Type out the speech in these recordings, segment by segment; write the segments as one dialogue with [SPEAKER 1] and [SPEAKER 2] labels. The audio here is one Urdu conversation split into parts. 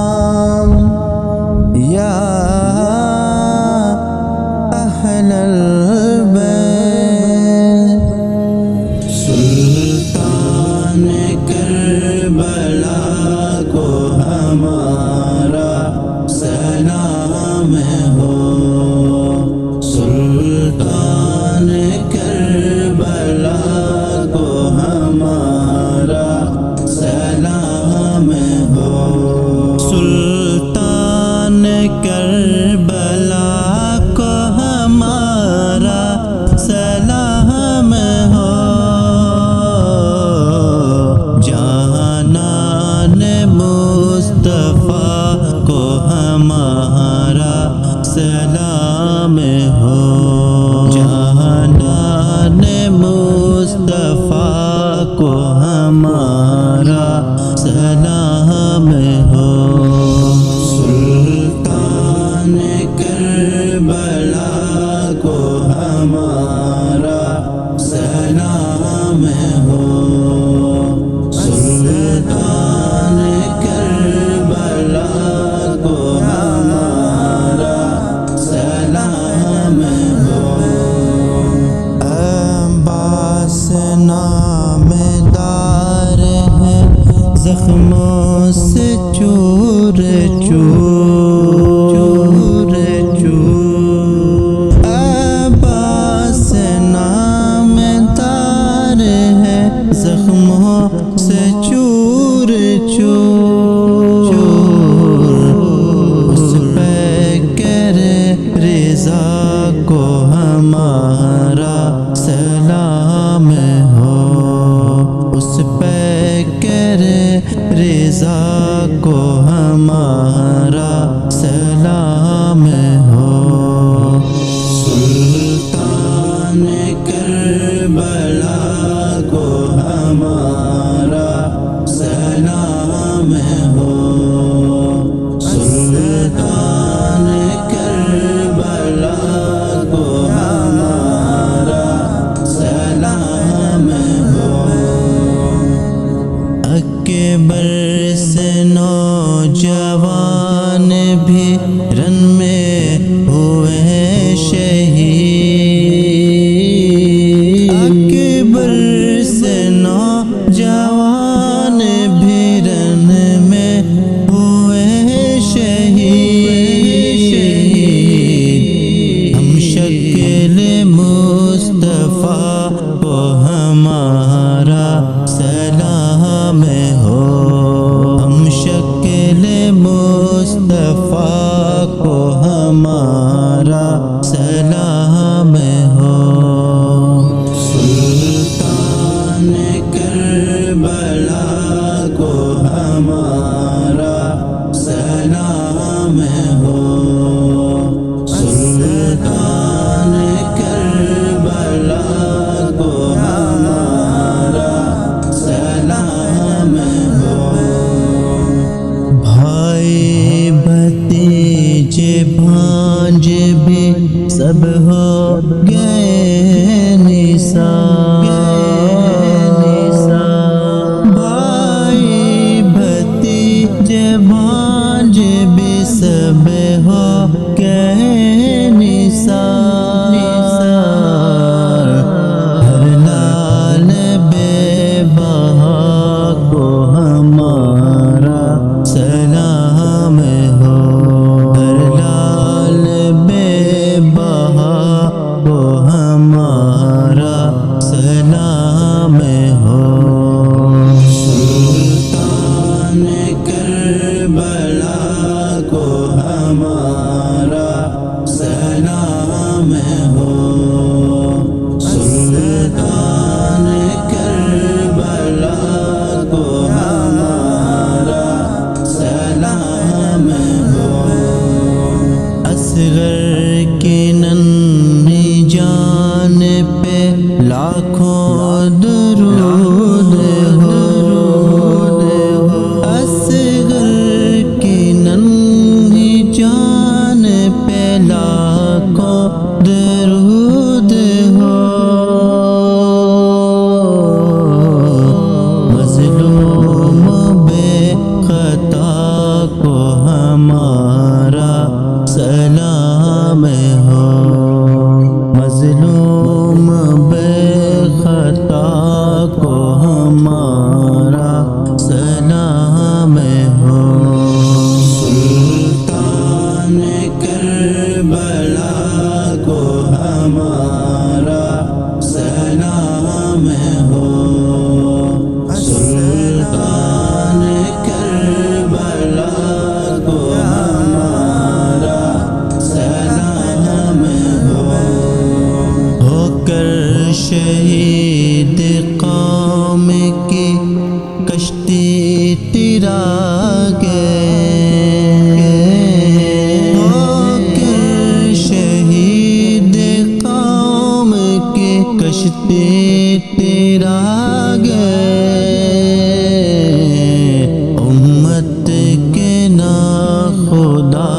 [SPEAKER 1] السلام یا اہل البیت سلطان کربلا کو ہمارا سلام ہو سلطان کربلا کو ہمارا سلام ہو سلطان کربلا کو ہمارا سلام ہو جانان مصطفیٰ کو ہمارا سلام ہو جانان مصطفیٰ کو ہمارا سلام ہو سلطان کربلا کو ہمارا سلام ہو سلطان کربلا کو ہمارا سلام ہو عباس نامدار ہے زخموں سے چور چور عباس نامدار ہے زخموں سے چور چور اس پہ کرے رضا کو ہمارا سلام ہو اس پہ کرے رضا کو ہمارا سلام ہو سلطان کربلا کو ہمارا سلام ہو سلطان کربلا کو ہمارا سلام ہو اکبر سے نوجوان بھی رن میں ہوئے شہید اکبر سے نوجوان بھی رن میں ہوئے شہید ہم شکل مصطفیٰ کو ہمارا سلام ہو ہم شکل کشتی تیرا گئے ہو کر شہید قوم کی کشتی تیرا گئے امت کے نا خدا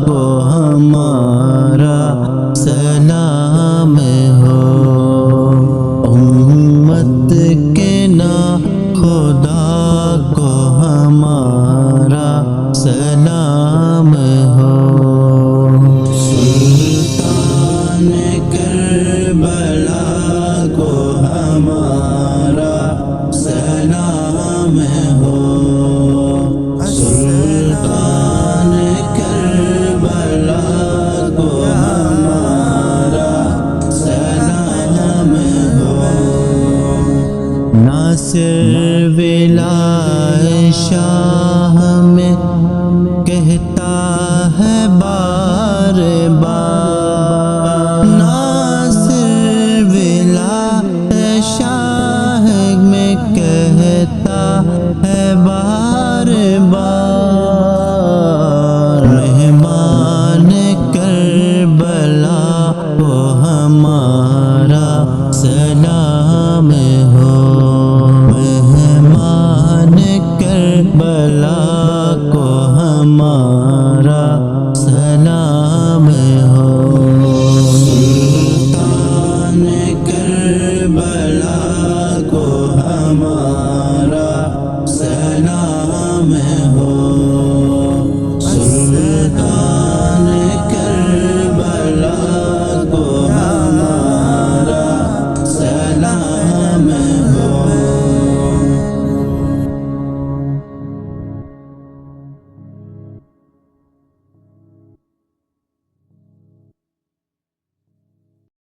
[SPEAKER 1] کو ہمارا سلام ہو امت کے نا خدا کو ہمارا سلام ہو سلطان کربلا کو ہمارا سلام ہو سلطان کربلا کو ہمارا سلام ہو ناصر ولائے شاہ میں